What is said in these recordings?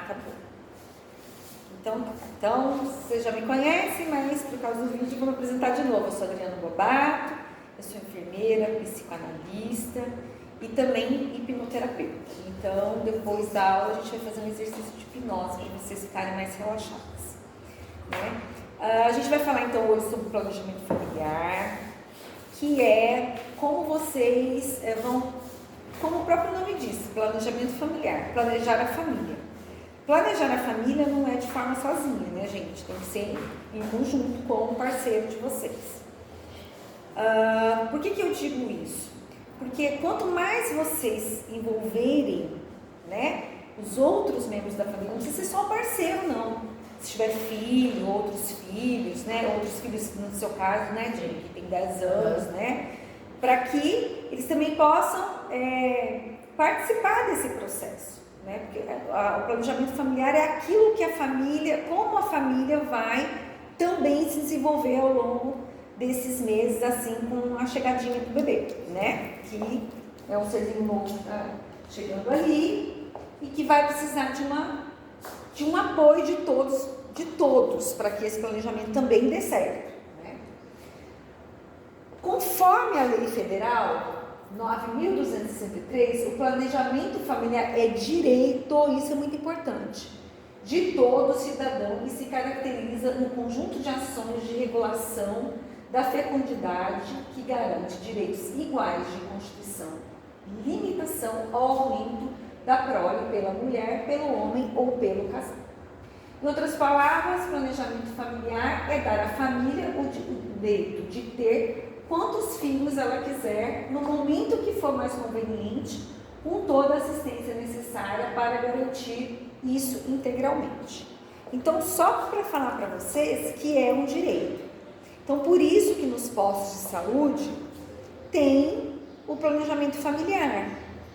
tá bom. Então, vocês já me conhecem, mas por causa do vídeo eu vou me apresentar de novo. Eu sou Adriana Bobato, eu sou enfermeira, psicoanalista e também hipnoterapeuta. Então, depois da aula, a gente vai fazer um exercício de hipnose para vocês ficarem mais relaxados, né? A gente vai falar então hoje sobre o planejamento familiar, que é como vocês vão, como o próprio nome diz, planejamento familiar, planejar a família. Planejar a família não é de forma sozinha, né, gente? Tem que ser em conjunto com o parceiro de vocês. Por que eu digo isso? Porque quanto mais vocês envolverem, né, os outros membros da família, não precisa ser só o parceiro, não. Se tiver filho, outros filhos, né, outros filhos no seu caso, né, que tem 10 anos, né, para que eles também possam participar desse processo. Né? Porque o planejamento familiar é aquilo que a família, como a família vai também se desenvolver ao longo desses meses, assim, com a chegadinha do bebê, né? Que é um serzinho novo chegando ali e que vai precisar de um apoio de todos, para que esse planejamento também dê certo, né? Conforme a lei federal 9.263, o planejamento familiar é direito, isso é muito importante, de todo cidadão e se caracteriza no conjunto de ações de regulação da fecundidade que garante direitos iguais de constituição, limitação ao aumento da prole pela mulher, pelo homem ou pelo casal. Em outras palavras, planejamento familiar é dar à família o direito de ter quantos filhos ela quiser, no momento que for mais conveniente, com toda a assistência necessária para garantir isso integralmente. Então, só para falar para vocês que é um direito. Então, por isso que nos postos de saúde tem o planejamento familiar,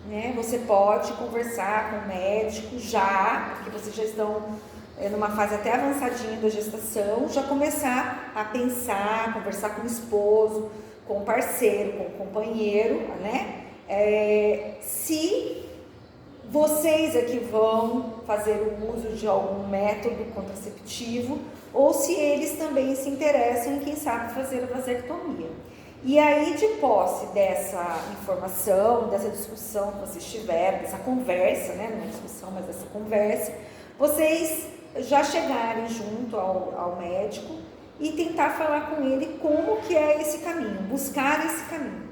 né? Você pode conversar com o médico já, porque vocês já estão numa fase até avançadinha da gestação, já começar a pensar, conversar com o esposo, com o parceiro, com o companheiro, né? Se vocês aqui vão fazer o uso de algum método contraceptivo ou se eles também se interessam em, quem sabe, fazer a vasectomia. E aí, de posse dessa informação, dessa discussão que vocês tiveram, dessa conversa, né? Não é discussão, mas dessa conversa, vocês já chegarem junto ao médico e tentar falar com ele como que é esse caminho, buscar esse caminho.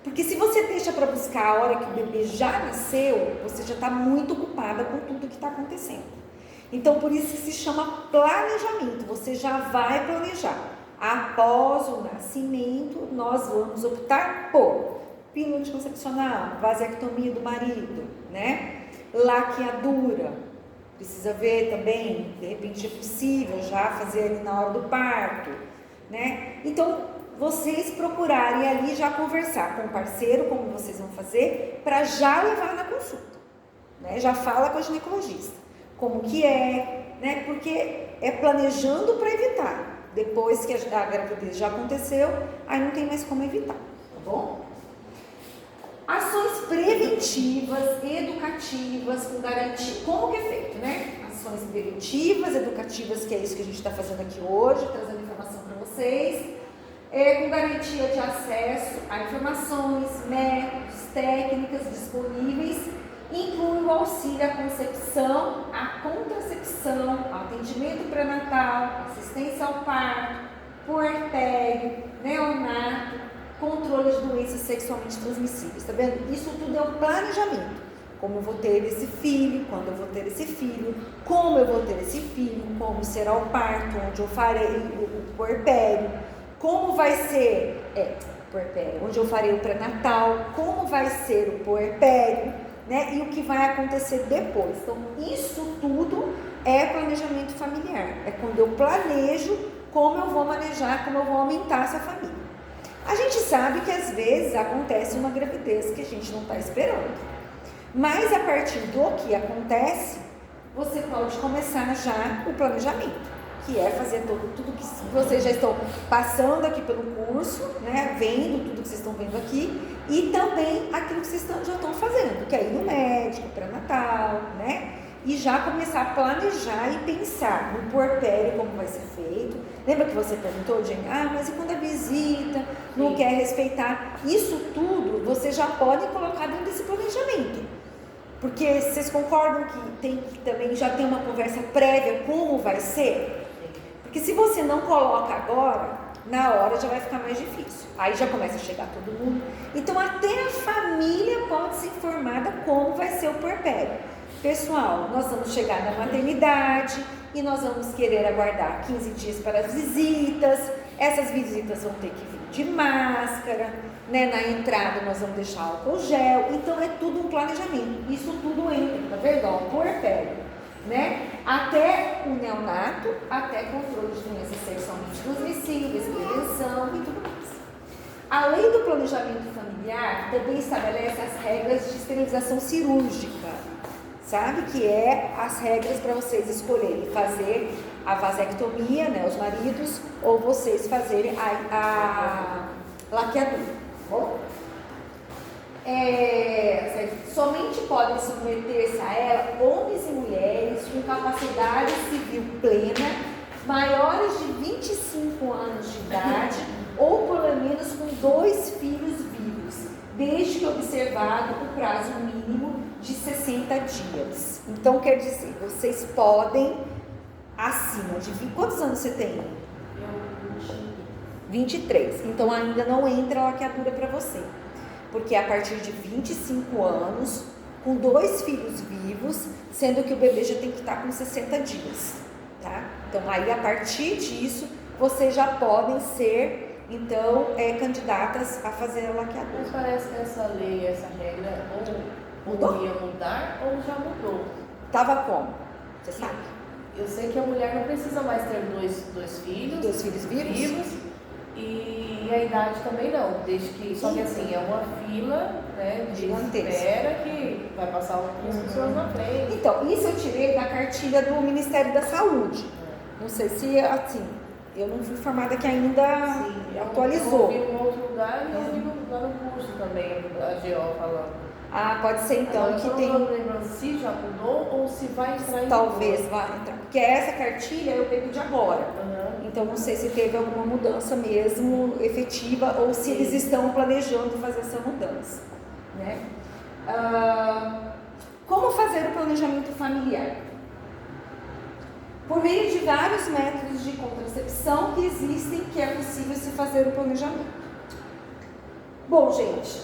Porque se você deixa para buscar a hora que o bebê já nasceu, você já está muito ocupada com tudo que está acontecendo. Então, por isso que se chama planejamento, você já vai planejar. Após o nascimento, nós vamos optar por pílula anticoncepcional, vasectomia do marido, né? Laqueadura. Precisa ver também, de repente é possível já fazer ali na hora do parto, né? Então, vocês procurarem ali já conversar com o parceiro, como vocês vão fazer, para já levar na consulta, né? Já fala com a ginecologista, como que é, né? Porque é planejando para evitar. Depois que a gravidez já aconteceu, aí não tem mais como evitar, tá bom? Ações preventivas, educativas, com garantia. Como que é feito, né? Ações preventivas, educativas, que é isso que a gente está fazendo aqui hoje, trazendo informação para vocês, com garantia de acesso a informações, métodos, técnicas disponíveis, inclui o auxílio à concepção, à contracepção, ao atendimento pré-natal, assistência ao parto, puerpério, neonato, controle de doenças sexualmente transmissíveis, tá vendo? Isso tudo é um planejamento. Como eu vou ter esse filho, quando eu vou ter esse filho, como eu vou ter esse filho, como será o parto, onde eu farei o puerpério, como vai ser, puerpério, onde eu farei o pré-natal, como vai ser o puerpério, né? E o que vai acontecer depois. Então, isso tudo é planejamento familiar. É quando eu planejo como eu vou manejar, como eu vou aumentar essa família. A gente sabe que às vezes acontece uma gravidez que a gente não está esperando. Mas a partir do que acontece, você pode começar já o planejamento, que é fazer tudo que vocês já estão passando aqui pelo curso, né? Vendo tudo que vocês estão vendo aqui e também aquilo que vocês já estão fazendo, que é ir no médico, pré-natal, né? e já começar a planejar e pensar no puerpério, como vai ser feito. Lembra que você perguntou, Jenny? Mas e quando a visita não quer respeitar? Isso tudo você já pode colocar dentro desse planejamento. Porque vocês concordam que tem que também já ter uma conversa prévia como vai ser? Porque se você não coloca agora, na hora já vai ficar mais difícil. Aí já começa a chegar todo mundo. Então até a família pode ser informada como vai ser o puerpério. Pessoal, nós vamos chegar na maternidade e nós vamos querer aguardar 15 dias para as visitas. Essas visitas vão ter que vir de máscara, né? Na entrada nós vamos deixar álcool gel. Então é tudo um planejamento. Isso tudo entra, tá vendo? Ó, puerpério, né? Até o neonato, até controle de doenças sexualmente transmissíveis, prevenção e tudo mais. A lei do planejamento familiar também estabelece as regras de esterilização cirúrgica. Sabe que é as regras para vocês escolherem fazer a vasectomia, né, os maridos, ou vocês fazerem a laqueadura, bom? Somente podem submeter-se a ela homens e mulheres com capacidade civil plena, maiores de 25 anos de idade, ou pelo menos com 2 filhos vivos, desde que observado o prazo mínimo de 60 dias. Então, quer dizer, vocês podem, acima de 20... Quantos anos você tem? Eu 23. Então, ainda não entra a laqueadura para você. Porque a partir de 25 anos, com 2 filhos vivos, sendo que o bebê já tem que estar com 60 dias. Tá? Então, aí, a partir disso, vocês já podem ser, então, candidatas a fazer a laqueadura. Mas parece que essa lei, essa regra, ou ia mudar ou já mudou. Tava como? Você sabe? Eu sei que a mulher não precisa mais ter dois filhos. 2 filhos vivos? E a idade também não. Desde que, só que assim, é uma fila, né, de espera que vai passar algumas pessoas na frente. Então, isso eu tirei da cartilha do Ministério da Saúde. Não sei se, assim, eu não fui informada que ainda atualizou. Eu ouvi em outro lugar e eu ouvi lá no curso também, a GO falando. Pode ser então agora, que eu tem... não estou lembrando se já mudou ou se vai entrar em Talvez vá entrar, porque essa cartilha eu pego de agora. Uhum. Então não sei se teve alguma mudança mesmo efetiva ou se eles estão planejando fazer essa mudança, né? Como fazer o planejamento familiar? Por meio de vários métodos de contracepção que existem, que é possível se fazer o planejamento. Bom, gente,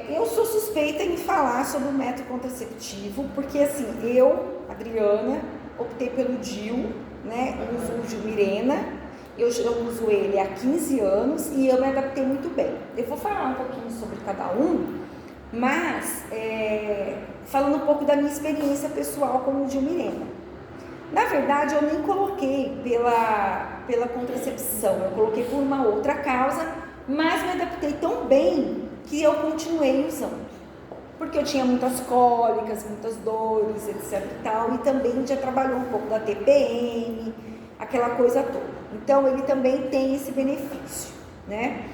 eu sou suspeita em falar sobre o método contraceptivo, porque assim, eu, Adriana, optei pelo DIU, né? Eu uso o DIU Mirena, eu uso ele há 15 anos e eu me adaptei muito bem. Eu vou falar um pouquinho sobre cada um, mas falando um pouco da minha experiência pessoal com o DIU Mirena. Na verdade, eu nem coloquei pela contracepção, eu coloquei por uma outra causa, mas me adaptei tão bem que eu continuei usando, porque eu tinha muitas cólicas, muitas dores, etc e tal, e também já trabalhou um pouco da TPM, aquela coisa toda. Então ele também tem esse benefício, né?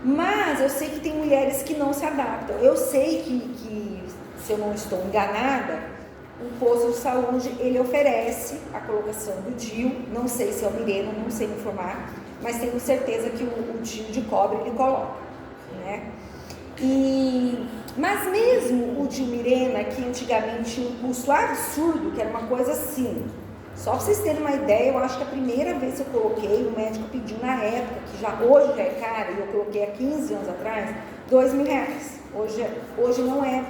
Mas eu sei que tem mulheres que não se adaptam. Eu sei que se eu não estou enganada, o posto de saúde ele oferece a colocação do DIU, não sei se é o Mirena, não sei informar, mas tenho certeza que o DIU de cobre ele coloca, né? Mas mesmo o DIU Mirena, que antigamente tinha um custo absurdo, que era uma coisa assim, só para vocês terem uma ideia, eu acho que a primeira vez que eu coloquei, o médico pediu na época, que hoje já é caro, e eu coloquei há 15 anos atrás, R$2.000. Hoje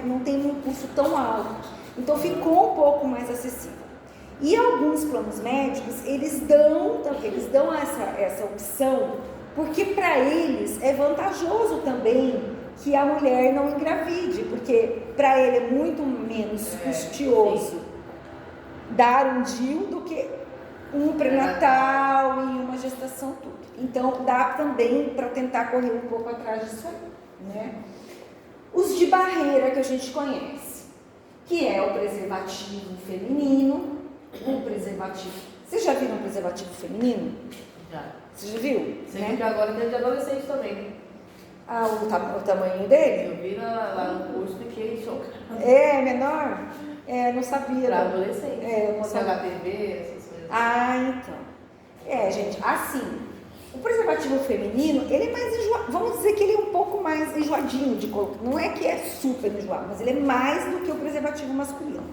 não tem um custo tão alto, então ficou um pouco mais acessível. E alguns planos médicos, eles dão essa opção, porque para eles é vantajoso também que a mulher não engravide, porque para ele é muito menos custoso dar um DIU do que um pré-natal e uma gestação tudo. Então dá também para tentar correr um pouco atrás disso aí, né? Os de barreira que a gente conhece, que é o preservativo feminino. O preservativo. Vocês já viram um preservativo feminino? Já. Você já viu? Você viu que agora tem de adolescente também, né? O tamanho dele? Eu vi lá no curso, fiquei chocada. É menor? Não sabia. Para adolescente. Eu não sabia. HPV, essas coisas. Então. Gente, assim, o preservativo feminino, ele é mais enjoado. Vamos dizer que ele é um pouco mais enjoadinho de colocar. Não é que é super enjoado, mas ele é mais do que o preservativo masculino.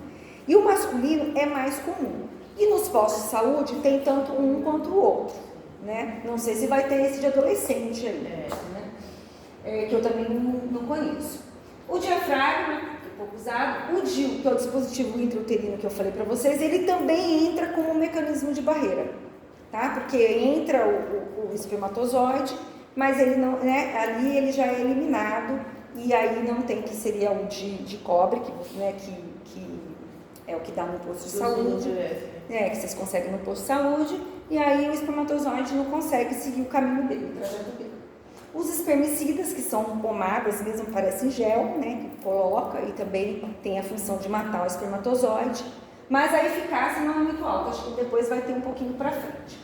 E o masculino é mais comum. E nos postos de saúde tem tanto um quanto o outro, né? Não sei se vai ter esse de adolescente aí, né? Que eu também não conheço. O diafragma, que é pouco usado, o DIU, que é o dispositivo intrauterino que eu falei para vocês, ele também entra como um mecanismo de barreira, tá? Porque entra o espermatozoide, mas ele não, né? Ali ele já é eliminado e aí não tem, que seria o de cobre, que é o que dá no posto de saúde, que vocês conseguem no posto de saúde, e aí o espermatozoide não consegue seguir o caminho dele, o trajeto dele. Os espermicidas, que são pomadas, mesmo parecem gel, né, que coloca e também tem a função de matar o espermatozoide, mas a eficácia não é muito alta, acho que depois vai ter um pouquinho para frente.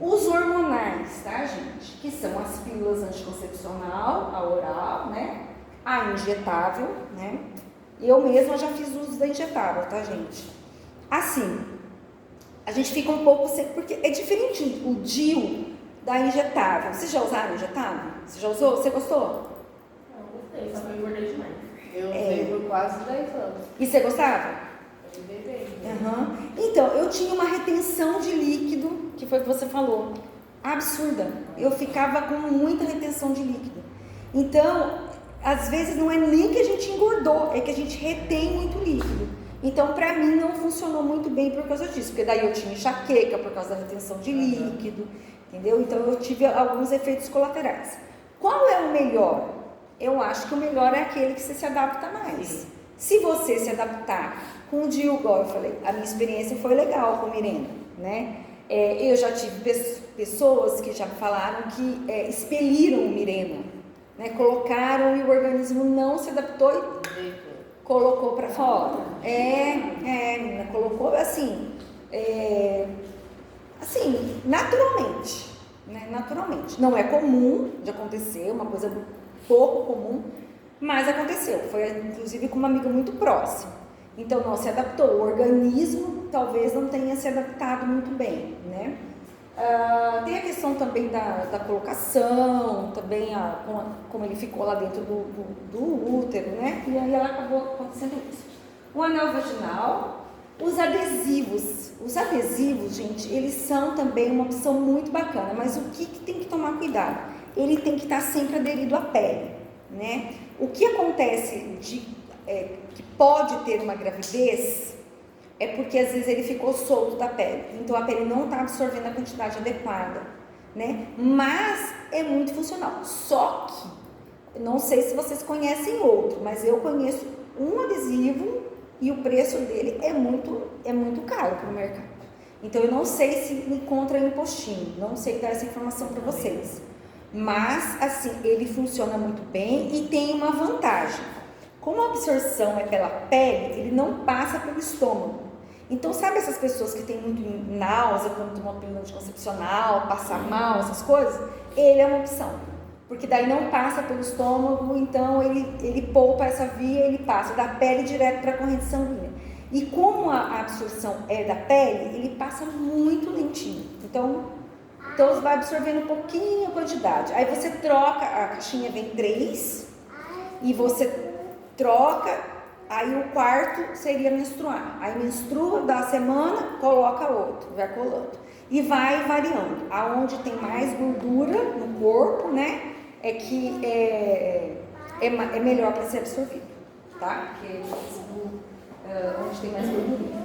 Os hormonais, tá, gente, que são as pílulas anticoncepcional, a oral, né, a injetável, né. Eu mesma já fiz uso da injetável, tá, gente? Assim, a gente fica um pouco seco, porque é diferente o DIU da injetável. Vocês já usaram injetável? Você já usou? Você gostou? Não, gostei, só que eu engordei demais. Eu usei por quase 10 anos. E você gostava? Eu usei bem. Então, eu tinha uma retenção de líquido, que foi o que você falou, absurda. Eu ficava com muita retenção de líquido. Então, às vezes não é nem que a gente engordou, é que a gente retém muito líquido. Então, pra mim, não funcionou muito bem por causa disso, porque daí eu tinha enxaqueca por causa da retenção de líquido, entendeu? Então, eu tive alguns efeitos colaterais. Qual é o melhor? Eu acho que o melhor é aquele que você se adapta mais. Sim. Se você se adaptar com o DIU, igual eu falei, a minha experiência foi legal com o Mirena, né? Eu já tive pessoas que já falaram que expeliram o Mirena, né, colocaram e o organismo não se adaptou e colocou para fora. Colocou assim, naturalmente, né, naturalmente. Não é comum de acontecer, uma coisa pouco comum, mas aconteceu. Foi inclusive com uma amiga muito próxima. Então não se adaptou. O organismo talvez não tenha se adaptado muito bem, né? Tem a questão também da colocação, também como ele ficou lá dentro do útero, né? E aí ela acabou acontecendo isso. O anel vaginal, os adesivos. Os adesivos, gente, eles são também uma opção muito bacana, mas o que tem que tomar cuidado? Ele tem que estar sempre aderido à pele, né? O que acontece que pode ter uma gravidez é porque às vezes ele ficou solto da pele, então a pele não está absorvendo a quantidade adequada, né? Mas é muito funcional. Só que, não sei se vocês conhecem outro, mas eu conheço um adesivo e o preço dele é muito caro para o mercado. Então eu não sei se encontra em postinho, não sei dar essa informação para vocês. Mas, assim, ele funciona muito bem e tem uma vantagem. Como a absorção é pela pele, ele não passa pelo estômago. Então, sabe essas pessoas que têm muito náusea quando tomam pílula anticoncepcional, passar mal, essas coisas? Ele é uma opção, porque daí não passa pelo estômago, então ele poupa essa via, ele passa da pele direto para a corrente sanguínea. E como a absorção é da pele, ele passa muito lentinho. Então você vai absorvendo um pouquinho a quantidade. Aí você troca, a caixinha vem 3, e você troca. Aí o quarto seria menstruar. Aí menstrua, dá a semana, coloca outro, vai colando. E vai variando. Aonde tem mais gordura no corpo, né? É que é melhor para ser absorvido, tá? Porque onde tem mais gordura.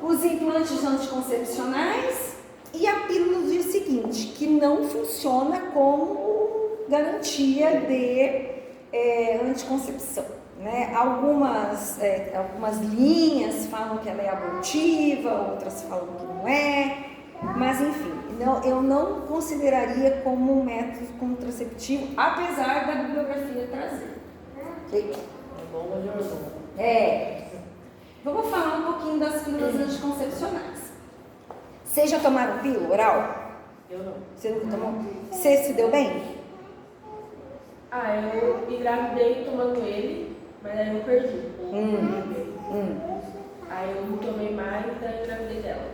Os implantes anticoncepcionais e a pílula do dia seguinte, que não funciona como garantia de anticoncepção. Né? Algumas linhas falam que ela é abortiva, outras falam que não é, mas enfim, eu não consideraria como um método contraceptivo, apesar da bibliografia trazer. Okay? Vamos falar um pouquinho das pílulas anticoncepcionais. Vocês já tomaram pílula oral? Eu não. Você nunca tomou? Você se deu bem? Eu engravidei tomando ele. Mas aí eu perdi. Aí eu não tomei mais, daí engravidei dela.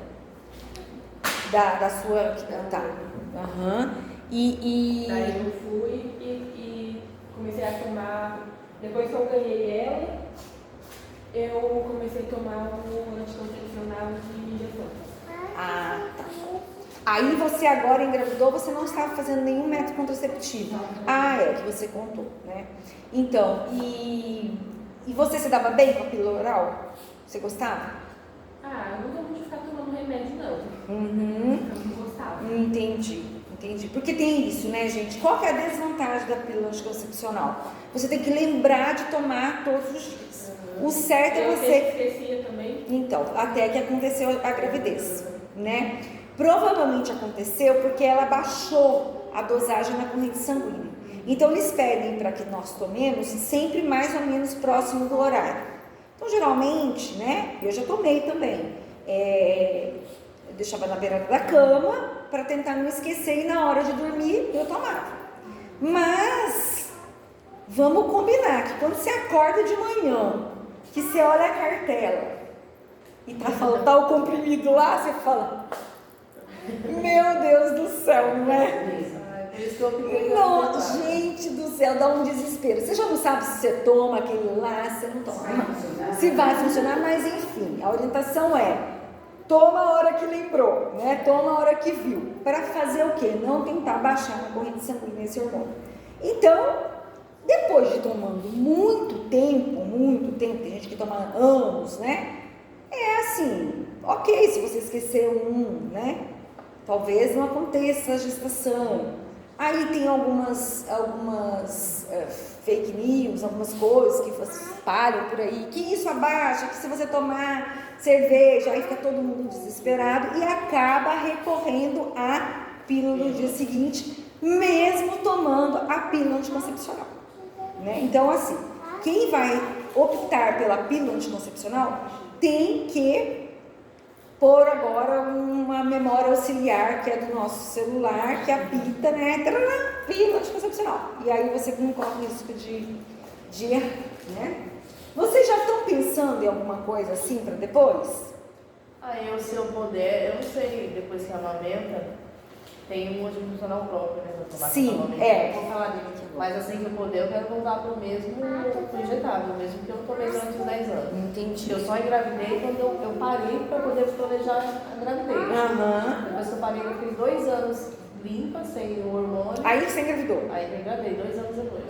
Da sua... Tá. Aham. Daí eu fui e comecei a tomar... Depois que eu ganhei ela, eu comecei a tomar um anticoncepcional de injeção. Ah, tá. Aí você agora engravidou, você não estava fazendo nenhum método contraceptivo. Ah, é, que você contou, né? Então, e você se dava bem com a pílula oral? Você gostava? Ah, eu nunca pude ficar tomando remédio, não. Uhum. Eu não gostava. Entendi. Porque tem isso, né, gente? Qual que é a desvantagem da pílula anticoncepcional? Você tem que lembrar de tomar todos os dias. O certo é você... Eu esquecia também. Então, até que aconteceu a gravidez, né? Provavelmente aconteceu porque ela baixou a dosagem na corrente sanguínea. Então, eles pedem para que nós tomemos sempre mais ou menos próximo do horário. Então, geralmente, né? Eu já tomei também. Eu deixava na beirada da cama para tentar não esquecer e na hora de dormir eu tomava. Mas, vamos combinar que quando você acorda de manhã, que você olha a cartela e tá o comprimido lá, você fala... Meu Deus do céu, não é? Por isso que eu fiquei Gente do céu, dá um desespero. Você já não sabe se você toma aquele lá, se você não toma. Se vai funcionar, mas enfim, a orientação é: toma a hora que lembrou, né? Toma a hora que viu. Para fazer o quê? Não tentar baixar na corrente sanguínea esse hormônio. Então, depois de tomando muito tempo, tem gente que toma anos, né? É assim, ok, se você esqueceu né? Talvez não aconteça a gestação. Aí tem algumas fake news, algumas coisas que espalham por aí, que isso abaixa, que se você tomar cerveja, aí fica todo mundo desesperado e acaba recorrendo à pílula no dia seguinte, mesmo tomando a pílula anticoncepcional, né? Então, assim, quem vai optar pela pílula anticoncepcional tem que pôr agora uma memória auxiliar, que é do nosso celular, que apita, né? Pílula anticoncepcional. E aí você não corre risco de errar, né? Vocês já estão pensando em alguma coisa assim para depois? Se eu puder, eu não sei, depois que amamenta, tem um anticoncepcional próprio, né? Sim, vou falar dele aqui agora. Mas assim que eu puder, eu quero voltar pro mesmo injetável, mesmo que eu não tomei durante os 10 anos. Entendi. Eu só engravidei quando eu parei para poder planejar a gravidez. Depois que eu parei, eu fiz 2 anos limpa, sem o hormônio. Aí você engravidou? Aí eu engravidei, 2 anos depois.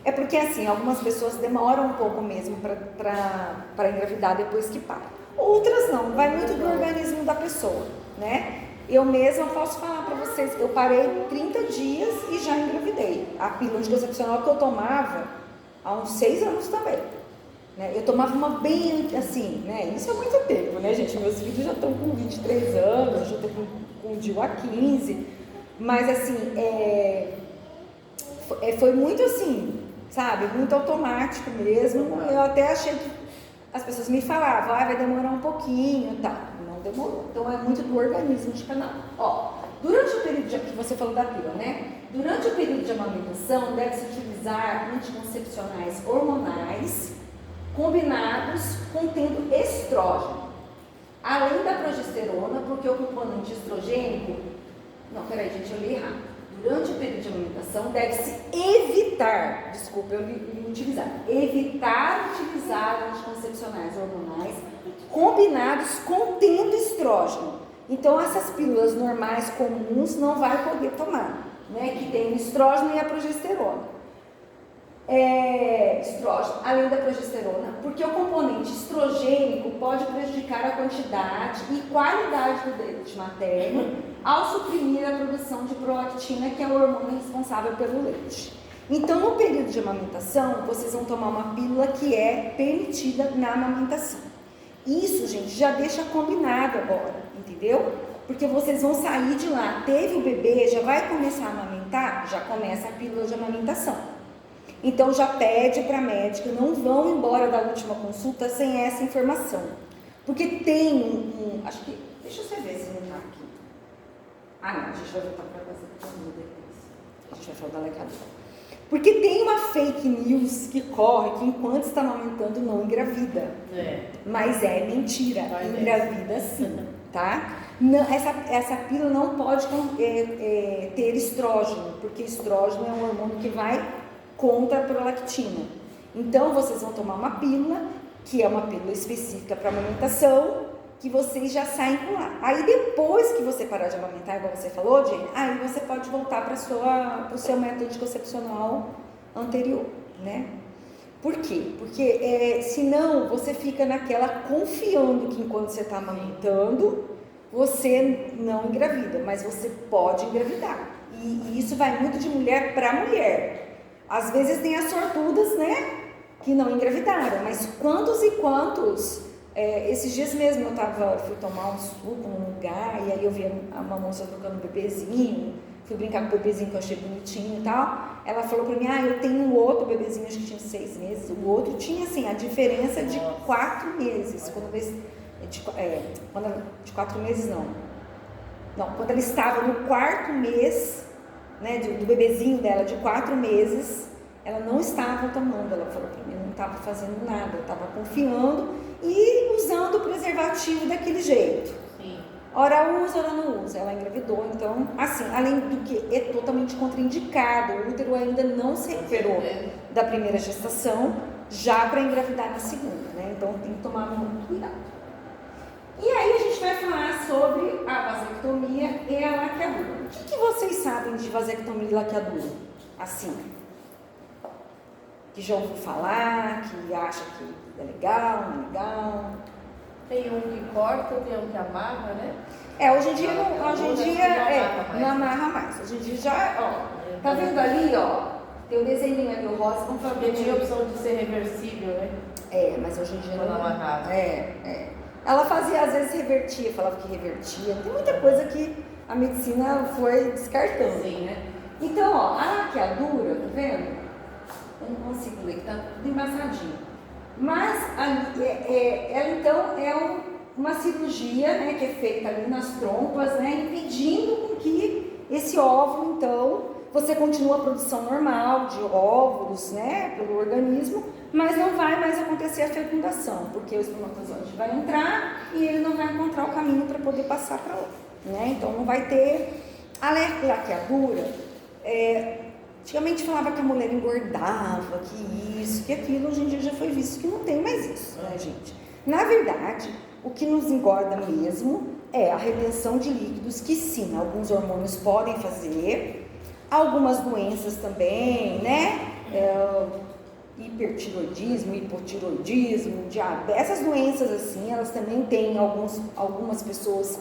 É porque assim, algumas pessoas demoram um pouco mesmo para engravidar depois que param. Outras não, vai muito do organismo da pessoa, né? Eu mesma posso falar para vocês, eu parei 30 dias e já engravidei. A pílula anticoncepcional que eu tomava há uns 6 anos também, né? Eu tomava uma bem assim, né? Isso é muito tempo, né, gente? Meus filhos já estão com 23 anos, já estou com o Dil há 15, mas assim, foi muito assim, sabe? Muito automático mesmo. Eu até achei que as pessoas me falavam, vai demorar um pouquinho, tá? Não demorou. Então é muito do organismo de cada um. Durante o período que você falou da pílula, né? Durante o período de amamentação, deve-se utilizar anticoncepcionais hormonais combinados contendo estrógeno, além da progesterona, porque o componente estrogênico... Não, peraí, gente, eu li errado. Durante o período de amamentação, deve-se evitar, desculpa, eu li utilizar, evitar utilizar anticoncepcionais hormonais combinados contendo estrógeno. Então, essas pílulas normais comuns não vai poder tomar, né? Que tem o estrógeno e a progesterona. Estrógeno, além da progesterona, porque o componente estrogênico pode prejudicar a quantidade e qualidade do leite materno ao suprimir a produção de prolactina, que é o hormônio responsável pelo leite. Então, no período de amamentação, vocês vão tomar uma pílula que é permitida na amamentação. Isso, gente, já deixa combinado agora, entendeu? Porque vocês vão sair de lá, teve o bebê, já vai começar a amamentar, já começa a pílula de amamentação. Então, já pede para a médica, não vão embora da última consulta sem essa informação. Porque tem acho que, deixa eu ver se não está aqui. Não, a gente vai voltar para casa depois. A gente vai falar da lecadora. Porque tem uma fake news que corre que enquanto está amamentando não engravida. Mas é mentira, engravida sim, tá? Não, essa pílula não pode ter estrógeno, porque estrógeno é um hormônio que vai contra a prolactina. Então, vocês vão tomar uma pílula, que é uma pílula específica para amamentação, que vocês já saem com lá. Aí, depois que você parar de amamentar, igual você falou, Jane, aí você pode voltar para o seu método anticoncepcional anterior, né? Por quê? Porque senão você fica naquela confiando que enquanto você está amamentando, você não engravida, mas você pode engravidar. E isso vai muito de mulher para mulher. Às vezes tem as sortudas, né, que não engravidaram, mas quantos e quantos, esses dias mesmo fui tomar um suco num lugar, e aí eu vi uma moça trocando um bebezinho, fui brincar com o bebezinho que eu achei bonitinho e tal, ela falou pra mim, eu tenho um outro bebezinho, acho que tinha 6 meses, o outro tinha, assim, a diferença de 4 meses, de 4 meses quando ela estava no 4º mês, né, do bebezinho dela, de 4 meses, ela não estava tomando, ela falou pra mim, não estava fazendo nada, eu estava confiando e usando o preservativo daquele jeito. Sim. Ora usa, ora não usa, ela engravidou, então, assim, além do que é totalmente contraindicado, o útero ainda não se recuperou da primeira gestação, já para engravidar na segunda, né, então tem que tomar muito cuidado. E aí a gente vai falar sobre a vasectomia e a laqueadura. O que vocês sabem de vasectomia e laqueadura? Assim, que já ouviu falar, que acha que é legal, não é legal? Tem um que corta, tem um que amarra, né? Hoje em dia não amarra mais. Hoje em dia já, tá vendo ali, tem o desenho ali, o rosa, vamos falar. Porque tinha a opção de ser reversível, né? Mas hoje em dia não amarrava. Ela fazia, às vezes revertia, falava que revertia. Tem muita coisa que a medicina foi descartando. Sim, né? Então, a laqueadura, tá vendo? Vamos segurar que tá tudo embaçadinho. Mas ela então é uma cirurgia, né, que é feita ali nas trompas, né, impedindo com que esse óvulo, então, você continua a produção normal de óvulos, né, pelo organismo, mas não vai mais acontecer a fecundação, porque o espermatozoide vai entrar e ele não vai encontrar o caminho para poder passar para outro, né? Então não vai ter a laqueadura. Antigamente falava que a mulher engordava, que isso, que aquilo, hoje em dia já foi visto que não tem mais isso, né, gente? Na verdade, o que nos engorda mesmo é a retenção de líquidos, que sim, alguns hormônios podem fazer, algumas doenças também, né? Hipertiroidismo, hipotiroidismo, diabetes, essas doenças assim, elas também têm, algumas pessoas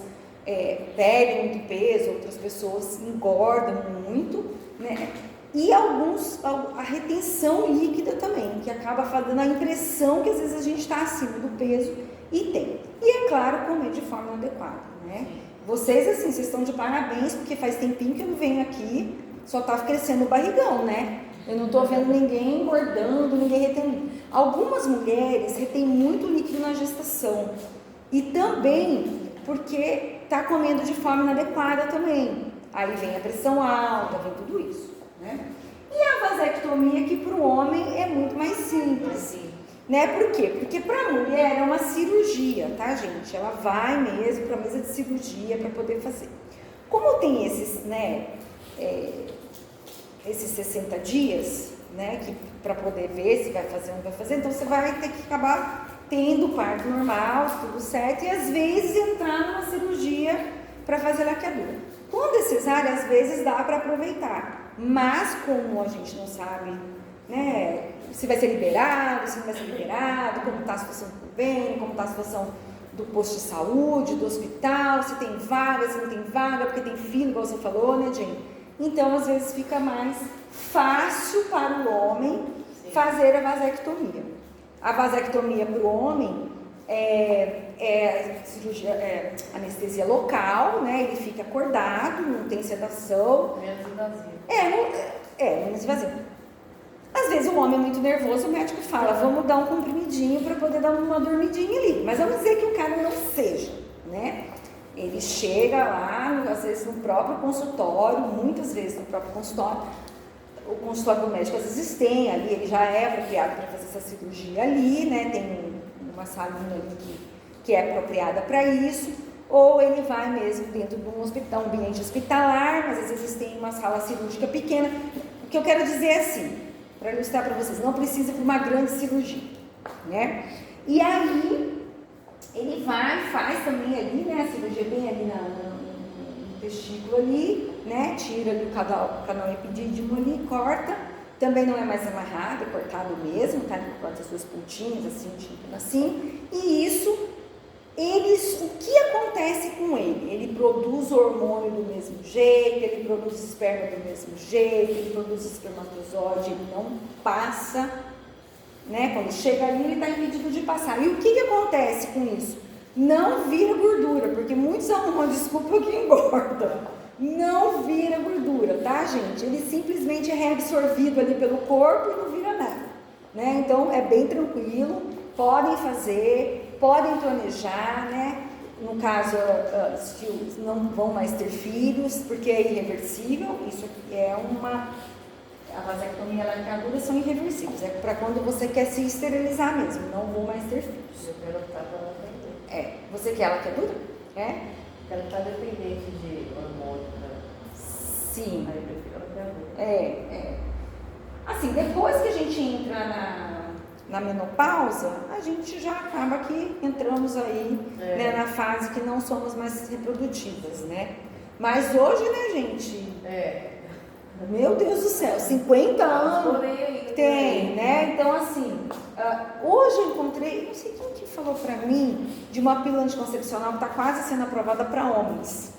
perdem muito peso, outras pessoas engordam muito, né? E a retenção líquida também, que acaba dando a impressão que às vezes a gente está acima do peso e tem. E é claro, comer de forma adequada, né? Vocês, assim, vocês estão de parabéns, porque faz tempinho que eu não venho aqui, só tá crescendo o barrigão, né? Eu não tô vendo ninguém engordando, ninguém retendo. Algumas mulheres retêm muito líquido na gestação. E também porque tá comendo de forma inadequada também. Aí vem a pressão alta, vem tudo isso, né? E a vasectomia, que para o homem é muito mais simples, né? Por quê? Porque para a mulher é uma cirurgia, tá, gente? Ela vai mesmo para a mesa de cirurgia para poder fazer. Como tem esses, né, esses 60 dias, né, para poder ver se vai fazer ou não vai fazer, então você vai ter que acabar tendo parto normal, tudo certo, e às vezes entrar numa cirurgia para fazer laqueadura. Quando é cesárea, às vezes dá para aproveitar, mas como a gente não sabe, né, se vai ser liberado, se não vai ser liberado, como está a situação do convênio, como está a situação do posto de saúde, do hospital, se tem vaga, se não tem vaga, porque tem filho, igual você falou, né, Jane? Então, às vezes fica mais fácil para o homem fazer a vasectomia. A vasectomia para o homem cirurgia, anestesia local, né? Ele fica acordado, não tem sedação. Menos invasivo. Menos invasivo. Às vezes o homem é muito nervoso, o médico fala, vamos dar um comprimidinho para poder dar uma dormidinha ali. Mas vamos dizer que o cara não seja, né? Ele chega lá, às vezes no próprio consultório, muitas vezes no próprio consultório, o consultório do médico às vezes tem ali, ele já é apropriado para fazer essa cirurgia ali, né? Tem uma salinha ali que é apropriada para isso, ou ele vai mesmo dentro de um hospital, um ambiente hospitalar, mas às vezes tem uma sala cirúrgica pequena. O que eu quero dizer é assim, para ilustrar para vocês, não precisa de uma grande cirurgia, né? E aí, ele faz também ali, né, a cirurgia bem ali no testículo ali, né, tira ali o canal epidídimo ali, corta, também não é mais amarrado, é cortado mesmo, tá, ele corta as suas pontinhas, assim, e isso, o que acontece com ele? Ele produz hormônio do mesmo jeito, ele produz esperma do mesmo jeito, ele produz espermatozoide, ele não passa, né? Quando chega ali, ele está impedido de passar. E o que acontece com isso? Não vira gordura, porque muitos arrumam desculpa que engorda. Não vira gordura, tá, gente? Ele simplesmente é reabsorvido ali pelo corpo e não vira nada, né? Então, é bem tranquilo, podem fazer, podem planejar, né? No caso, os filhos não vão mais ter filhos, porque é irreversível. Isso aqui é a vasectomia e a laqueadura são irreversíveis, é para quando você quer se esterilizar mesmo, não vou mais ter filhos. Eu quero optar pela laqueadura. Você quer a laqueadura? Ela está dependente de hormônio, né? Sim. Aí eu prefiro a laqueadura. Assim, depois que a gente entra na menopausa, a gente já acaba que entramos aí, né, na fase que não somos mais reprodutivas, né? Mas hoje, né, gente? Meu Deus do céu, 50 anos tem, né? Então, assim, hoje eu encontrei, não sei quem que falou pra mim, de uma pílula anticoncepcional que está quase sendo aprovada para homens,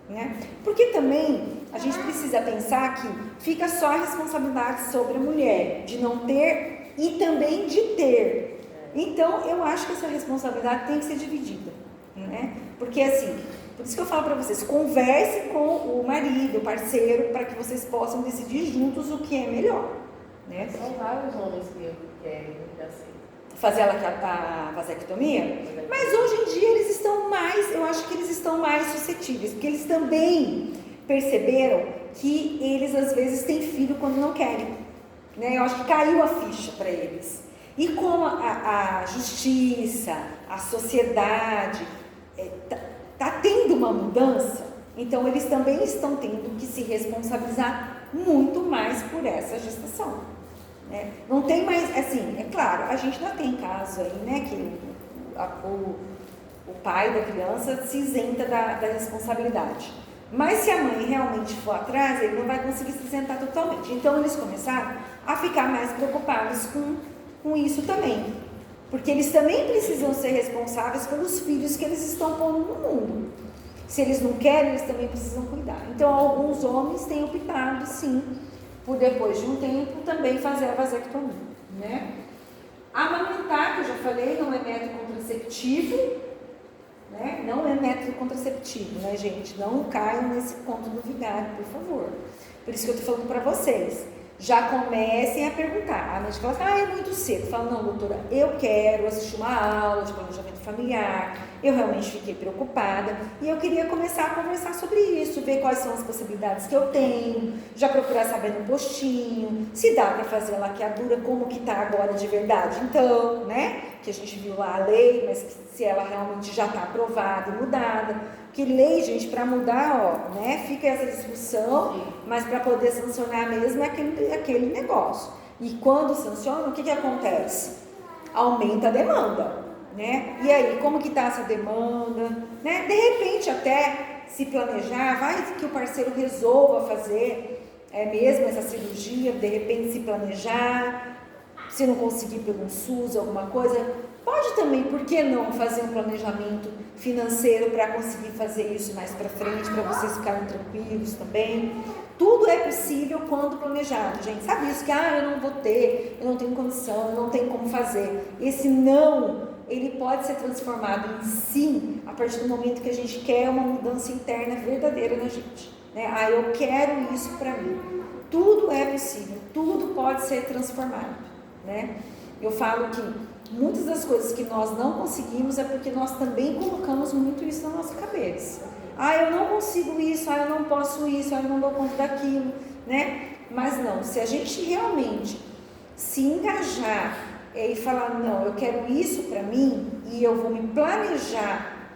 né? Porque também a gente precisa pensar que fica só a responsabilidade sobre a mulher, de não ter e também de ter. Então, eu acho que essa responsabilidade tem que ser dividida, né? Porque, assim, por isso que eu falo para vocês, converse com o marido, o parceiro, para que vocês possam decidir juntos o que é melhor, né? São vários homens que querem assim. Fazer a vasectomia, mas hoje em dia eles estão mais, eu acho que eles estão mais suscetíveis, porque eles também perceberam que eles às vezes têm filho quando não querem, né? Eu acho que caiu a ficha para eles. E como a justiça, a sociedade está tendo uma mudança, então eles também estão tendo que se responsabilizar muito mais por essa gestação, né? Não tem mais, assim, é claro, a gente já tem casos aí, né, que o pai da criança se isenta da responsabilidade, mas se a mãe realmente for atrás, ele não vai conseguir se isentar totalmente. Então eles começaram a ficar mais preocupados com isso também, porque eles também precisam ser responsáveis pelos filhos que eles estão pondo no mundo. Se eles não querem, eles também precisam cuidar. Então, alguns homens têm optado, sim, por depois de um tempo, também fazer a vasectomia, né? Amamentar, que eu já falei, não é método contraceptivo, né? Não é método contraceptivo, né, gente? Não caiam nesse conto do vigário, por favor. Por isso que eu estou falando para vocês. Já comecem a perguntar. A médica fala, é muito cedo. Fala, não, doutora, eu quero assistir uma aula de planejamento familiar, eu realmente fiquei preocupada e eu queria começar a conversar sobre isso, ver quais são as possibilidades que eu tenho, já procurar saber no postinho, se dá para fazer a laqueadura, como que tá agora de verdade. Então, né, que a gente viu lá a lei, mas se ela realmente já está aprovada e mudada. Que lei, gente, para mudar, ó, né, fica essa discussão, mas para poder sancionar mesmo é aquele negócio. E quando sanciona, o que acontece? Aumenta a demanda, né? E aí, como que está essa demanda? Né? De repente, até se planejar, vai que o parceiro resolva fazer mesmo essa cirurgia, de repente se planejar, se não conseguir pelo SUS, alguma coisa, pode também, por que não, fazer um planejamento financeiro para conseguir fazer isso mais para frente, para vocês ficarem tranquilos também. Tudo é possível quando planejado, gente. Sabe isso que, eu não vou ter, eu não tenho condição, eu não tenho como fazer. Esse não, ele pode ser transformado em sim, a partir do momento que a gente quer uma mudança interna verdadeira na gente, né? Eu quero isso para mim. Tudo é possível, tudo pode ser transformado, né? Eu falo que muitas das coisas que nós não conseguimos é porque nós também colocamos muito isso na nossa cabeça. Eu não consigo isso, eu não posso isso, eu não dou conta daquilo, né? Mas não, se a gente realmente se engajar e falar, não, eu quero isso para mim e eu vou me planejar,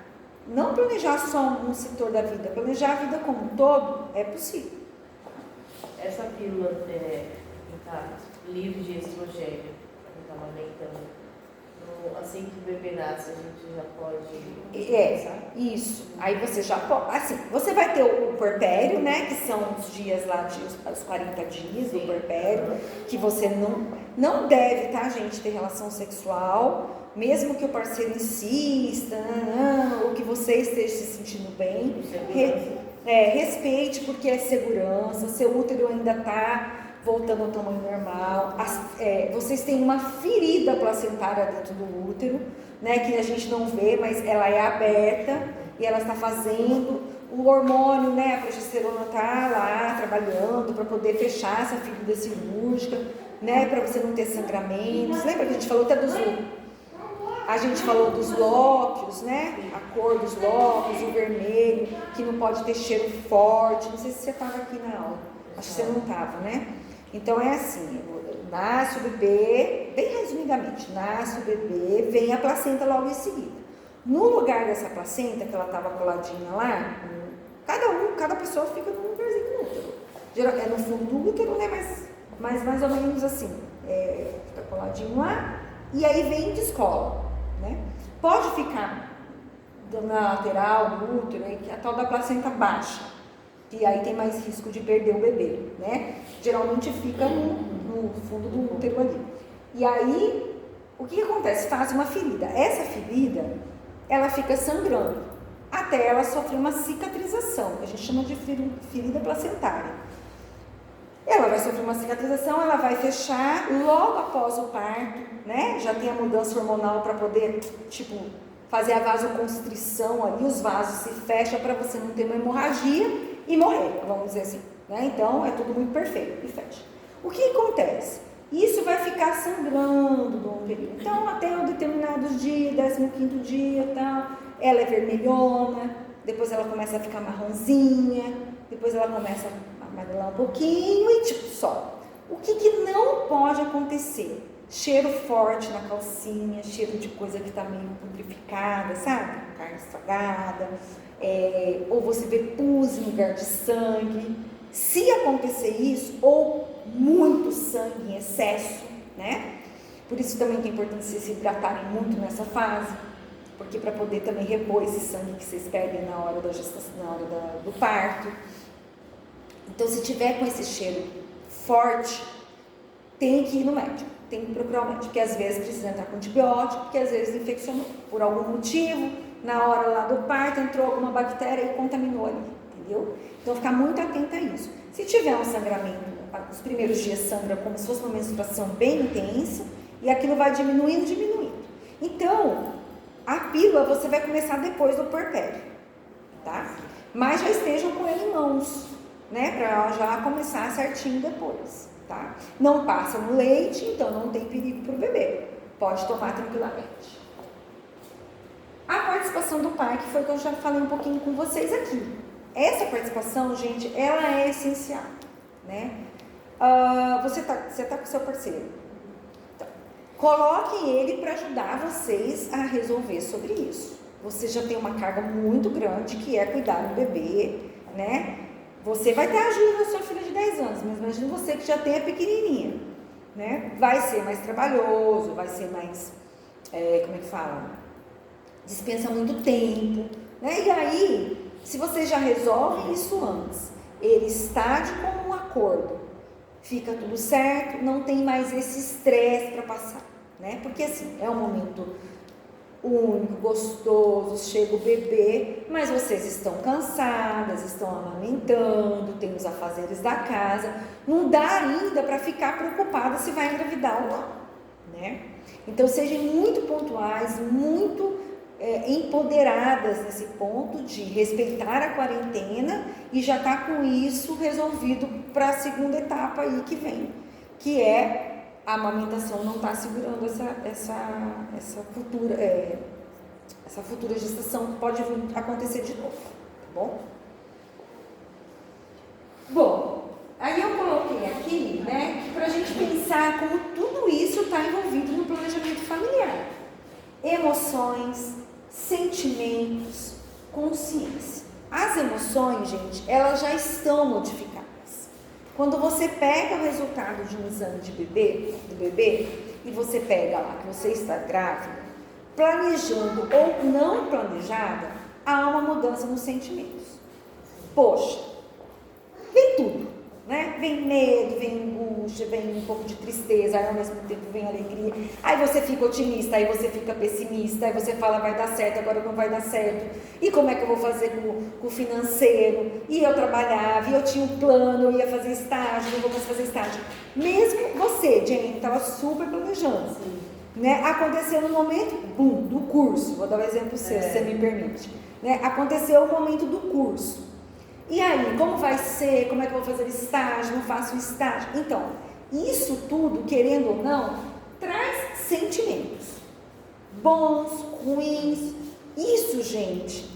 não planejar só um setor da vida, planejar a vida como um todo, é possível. Essa pílula tá livre de estrogênio, quem está amamentando, assim que o bebê nasce, a gente já pode... Isso. Aí você já pode, assim, você vai ter o puerpério, né, que são os dias lá, os 40 dias do puerpério, que você não deve, tá, gente, ter relação sexual, mesmo que o parceiro insista, ou que você esteja se sentindo bem, respeite, porque é segurança, seu útero ainda está voltando ao tamanho normal, vocês têm uma ferida placentária dentro do útero, né, que a gente não vê, mas ela é aberta e ela está fazendo o hormônio, né, a progesterona está lá trabalhando para poder fechar essa ferida cirúrgica, né, para você não ter sangramentos. Lembra que a gente falou até dos lóquios, né, a cor dos lóquios, o vermelho, que não pode ter cheiro forte. Não sei se você estava aqui na aula, acho que você não estava, né? Então é assim, nasce o bebê, bem resumidamente, nasce o bebê, vem a placenta logo em seguida. No lugar dessa placenta, que ela estava coladinha lá, cada pessoa fica num lugarzinho do útero. É no fundo do útero, né, mas mais ou menos assim, fica coladinho lá, e aí vem e descola, né? Pode ficar na lateral do útero, que a tal da placenta baixa, e aí tem mais risco de perder o bebê, né? Geralmente fica no fundo do útero ali. E aí, o que acontece? Faz uma ferida. Essa ferida, ela fica sangrando, até ela sofrer uma cicatrização, que a gente chama de ferida placentária. Ela vai sofrer uma cicatrização, ela vai fechar logo após o parto, né? Já tem a mudança hormonal para poder, fazer a vasoconstrição ali, os vasos se fecham para você não ter uma hemorragia e morrer, vamos dizer assim, né? Então é tudo muito perfeito e fecha. O que acontece? Isso vai ficar sangrando no período. Então, até um determinado dia, 15º dia e tal, ela é vermelhona, depois ela começa a ficar marronzinha, depois ela começa a amarelar um pouquinho e só. O que não pode acontecer? Cheiro forte na calcinha, cheiro de coisa que está meio pudrificada, sabe? Carne estragada, ou você vê pus em lugar de sangue. Se acontecer isso, ou muito sangue em excesso, né? Por isso também que é importante vocês se hidratarem muito nessa fase, porque para poder também repor esse sangue que vocês perdem na hora da gestação, na hora do parto. Então, se tiver com esse cheiro forte, tem que ir no médico, tem que procurar o médico, porque às vezes precisa entrar com antibiótico, porque às vezes infeccionou por algum motivo, na hora lá do parto entrou alguma bactéria e contaminou ali, entendeu? Então, ficar muito atenta a isso. Se tiver um sangramento, os primeiros dias sangra como se fosse uma menstruação bem intensa, e aquilo vai diminuindo. Então, a pílula você vai começar depois do puerpério, tá? Mas já estejam com ele em mãos, né? Para já começar certinho depois, tá? Não passa no leite, então não tem perigo para o bebê. Pode tomar tranquilamente. A participação do pai, que foi o que eu já falei um pouquinho com vocês aqui. Essa participação, gente, ela é essencial, né? Você tá com seu parceiro. Então, coloquem ele para ajudar vocês a resolver sobre isso. Você já tem uma carga muito grande, que é cuidar do bebê, né? Você vai ter a ajuda da sua filha de 10 anos, mas imagine você que já tem a pequenininha, né? Vai ser mais trabalhoso, vai ser mais, dispensa muito tempo, né? E aí, se vocês já resolvem isso antes, ele está de comum acordo, fica tudo certo, não tem mais esse estresse para passar, né? Porque assim, é um momento único, gostoso, chega o bebê, mas vocês estão cansadas, estão amamentando, tem os afazeres da casa, não dá ainda para ficar preocupada se vai engravidar ou não, né? Então sejam muito pontuais, muito empoderadas nesse ponto de respeitar a quarentena e já tá com isso resolvido para a segunda etapa aí que vem, que é a amamentação não está segurando essa futura gestação que pode acontecer de novo, tá bom? Bom, Aí eu coloquei aqui, né, para a gente pensar como tudo isso está envolvido no planejamento familiar. Emoções, sentimentos, consciência. As emoções, gente, elas já estão modificadas. Quando você pega o resultado de um exame de do bebê, e você pega lá que você está grávida, planejando ou não planejada, há uma mudança nos sentimentos. Poxa, vem tudo, né? Vem medo, vem angústia, vem um pouco de tristeza, aí ao mesmo tempo vem alegria. Aí você fica otimista, aí você fica pessimista, aí você fala vai dar certo, agora não vai dar certo. E como é que eu vou fazer com o financeiro? E eu trabalhava, e eu tinha um plano, eu ia fazer estágio, não vou mais fazer estágio. Mesmo você, Jenny, estava super planejando. Né? Aconteceu no momento, do curso, vou dar um exemplo seu, se você me permite. Né? Aconteceu o momento do curso. E aí, como vai ser? Como é que eu vou fazer estágio? Não faço estágio? Então, isso tudo, querendo ou não, traz sentimentos. Bons, ruins. Isso, gente,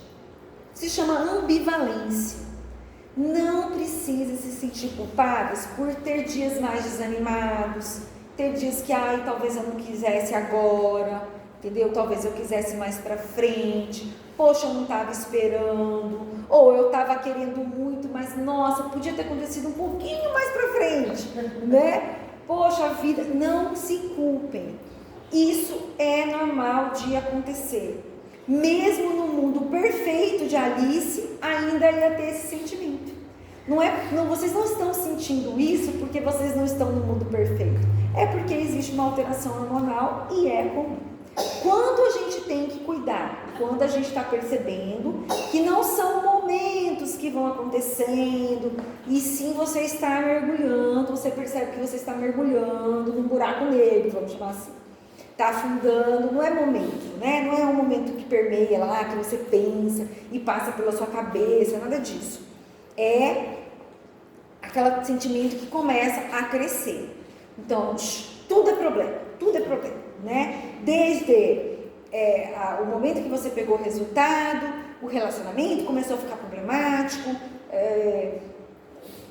se chama ambivalência. Não precisa se sentir culpados por ter dias mais desanimados, ter dias que, talvez eu não quisesse agora, entendeu? Talvez eu quisesse mais pra frente. Poxa, eu não estava esperando, ou eu estava querendo muito, mas nossa, podia ter acontecido um pouquinho mais para frente, né? Poxa vida, não se culpem, isso é normal de acontecer. Mesmo no mundo perfeito de Alice, ainda ia ter esse sentimento. Vocês não estão sentindo isso porque vocês não estão no mundo perfeito, é porque existe uma alteração hormonal e é comum. Quando a gente tem que cuidar, quando a gente está percebendo que não são momentos que vão acontecendo, e sim você está mergulhando, você percebe que você está mergulhando num buraco negro, vamos chamar assim, está afundando, não é momento, né? Não é um momento que permeia lá, que você pensa e passa pela sua cabeça, nada disso. É aquele sentimento que começa a crescer. Então, tudo é problema, né? Desde o momento que você pegou o resultado, o relacionamento começou a ficar problemático,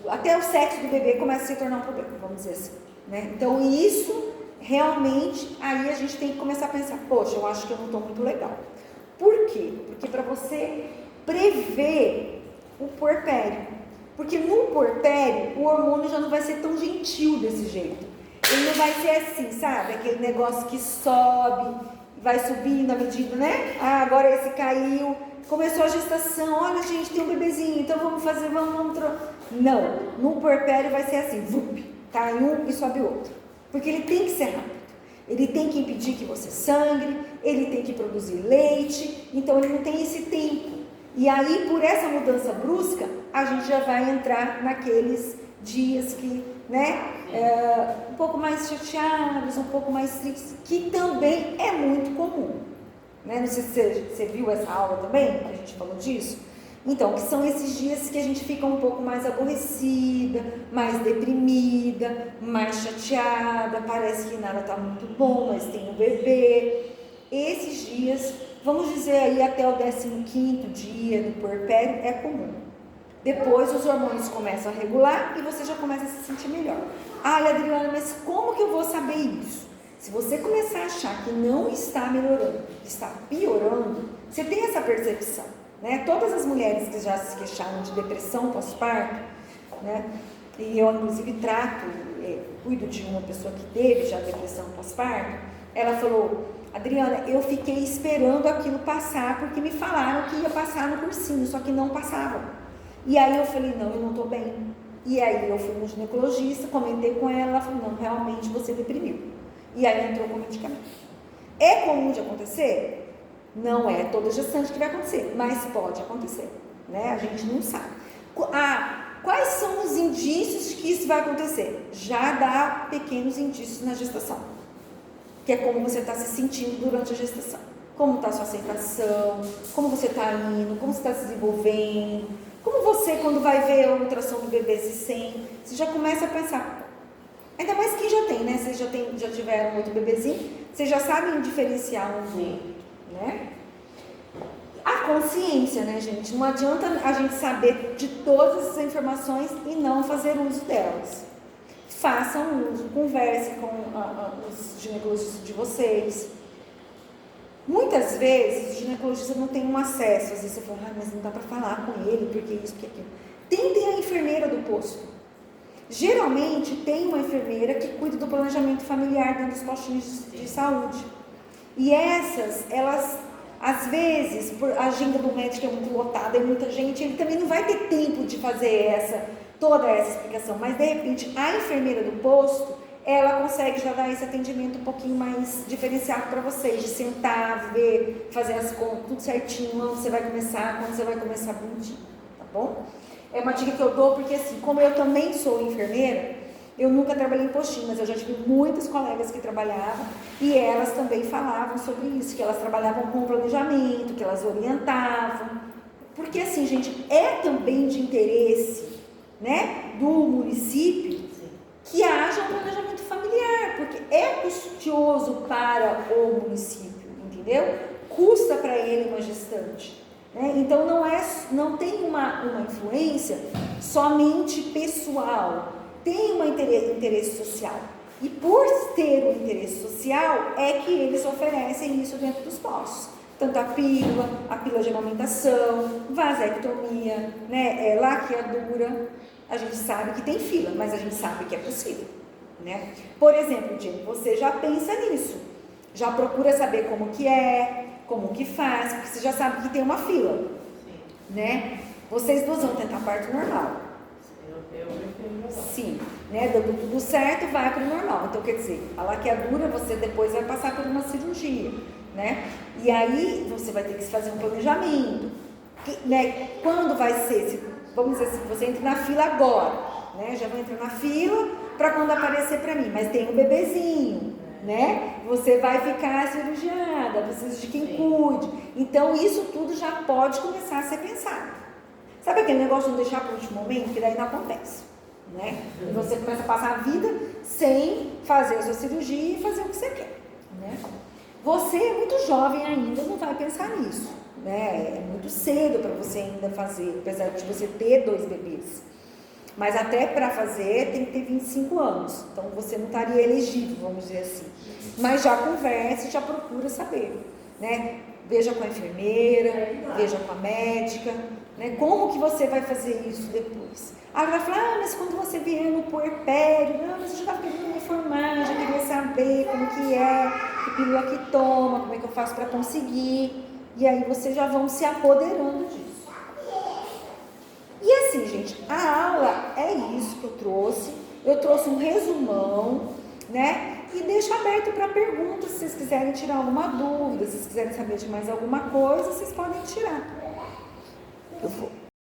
até o sexo do bebê começa a se tornar um problema, vamos dizer assim, né? Então isso realmente, aí a gente tem que começar a pensar, poxa, eu acho que eu não estou muito legal. Por quê? Porque para você prever o puerpério, porque no puerpério o hormônio já não vai ser tão gentil desse jeito. Ele não vai ser assim, sabe? Aquele negócio que sobe, vai subindo à medida, né? Agora esse caiu, começou a gestação, olha gente, tem um bebezinho, então vamos fazer, vamos. Não, no puerpério vai ser assim, cai um e sobe outro. Porque ele tem que ser rápido. Ele tem que impedir que você sangre, ele tem que produzir leite, então ele não tem esse tempo. E aí, por essa mudança brusca, a gente já vai entrar naqueles dias que, né, um pouco mais chateados, um pouco mais tristes, que também é muito comum, né? Não sei se você viu essa aula também, que a gente falou disso. Então, que são esses dias que a gente fica um pouco mais aborrecida, mais deprimida, mais chateada, parece que nada está muito bom, mas tem um bebê. Esses dias, vamos dizer aí até o 15º dia do puerpério, é comum. Depois os hormônios começam a regular e você já começa a se sentir melhor. Adriana, mas como que eu vou saber isso? Se você começar a achar que não está melhorando, está piorando, você tem essa percepção, né? Todas as mulheres que já se queixaram de depressão pós-parto, né? E eu inclusive cuido de uma pessoa que teve já depressão pós-parto, ela falou, Adriana, eu fiquei esperando aquilo passar porque me falaram que ia passar no cursinho, só que não passava. E aí eu falei, não, eu não estou bem. E aí eu fui no ginecologista, comentei com ela, ela falou, não, realmente você deprimiu. E aí entrou com medicamento. É comum de acontecer? Não é toda gestante que vai acontecer, mas pode acontecer, né? A gente não sabe. Quais são os indícios de que isso vai acontecer? Já dá pequenos indícios na gestação, que é como você está se sentindo durante a gestação. Como está a sua aceitação, como você está indo, como você está se desenvolvendo, como você, quando vai ver a ultrassom do bebê, se sente. Você já começa a pensar, ainda mais quem já tem, né? Vocês já tiveram outro bebezinho, vocês já sabem diferenciar um do outro, né? A consciência, né, gente? Não adianta a gente saber de todas essas informações e não fazer uso delas. Façam uso, converse com os ginecologistas de vocês. Muitas vezes o ginecologista não tem um acesso. Às vezes você fala, mas não dá para falar com ele, porque isso, porque aquilo. Tentem a enfermeira do posto. Geralmente tem uma enfermeira que cuida do planejamento familiar dentro dos postinhos de saúde. E essas, elas, às vezes, por a agenda do médico é muito lotada, é muita gente, ele também não vai ter tempo de fazer toda essa explicação. Mas, de repente, a enfermeira do posto, ela consegue já dar esse atendimento um pouquinho mais diferenciado para vocês, de sentar, ver, fazer as contas, tudo certinho, onde você vai começar, quando você vai começar bonitinho, tá bom? É uma dica que eu dou, porque assim, como eu também sou enfermeira, eu nunca trabalhei em postinho, mas eu já tive muitas colegas que trabalhavam e elas também falavam sobre isso, que elas trabalhavam com planejamento, que elas orientavam, porque assim, gente, é também de interesse, né, do município que haja um planejamento familiar, porque é custoso para o município, entendeu? Custa para ele uma gestante. Né? Então não tem uma influência somente pessoal, tem um interesse social. E por ter um interesse social é que eles oferecem isso dentro dos postos. Tanto a pílula de amamentação, vasectomia, né? Laqueadura. A gente sabe que tem fila, mas a gente sabe que é possível. Né? Por exemplo, Jenny, você já pensa nisso, já procura saber como que é, como que faz, porque você já sabe que tem uma fila. Sim. Né? Vocês duas vão tentar parto normal. Eu prefiro normal. Sim, né? Dando tudo certo, vai para o normal. Então, quer dizer, a laqueadura você depois vai passar por uma cirurgia, né? E aí você vai ter que fazer um planejamento. Né? Quando vai ser, vamos dizer assim, você entra na fila agora, né? Já vai entrar na fila para quando aparecer para mim, mas tem um bebezinho, né? Você vai ficar cirurgiada, precisa de quem cuide. Então, isso tudo já pode começar a ser pensado. Sabe aquele negócio de não deixar para o último momento? Que daí não acontece, né? E você começa a passar a vida sem fazer a sua cirurgia e fazer o que você quer, né? Você é muito jovem ainda, não vai pensar nisso, né? É muito cedo para você ainda fazer, apesar de você ter 2 bebês. Mas até para fazer tem que ter 25 anos, então você não estaria elegível, vamos dizer assim. Mas já converse, já procura saber, né? Veja com a enfermeira, veja com a médica, né? Como que você vai fazer isso depois? Aí vai falar, mas quando você vier no puerpério, não, mas eu já estava querendo me informar, já queria saber como que é, que pílula que toma, como é que eu faço para conseguir. E aí vocês já vão se apoderando disso. E assim, gente, a aula é isso que eu trouxe. Eu trouxe um resumão, né? E deixo aberto para perguntas, se vocês quiserem tirar alguma dúvida, se vocês quiserem saber de mais alguma coisa, vocês podem tirar. Eu vou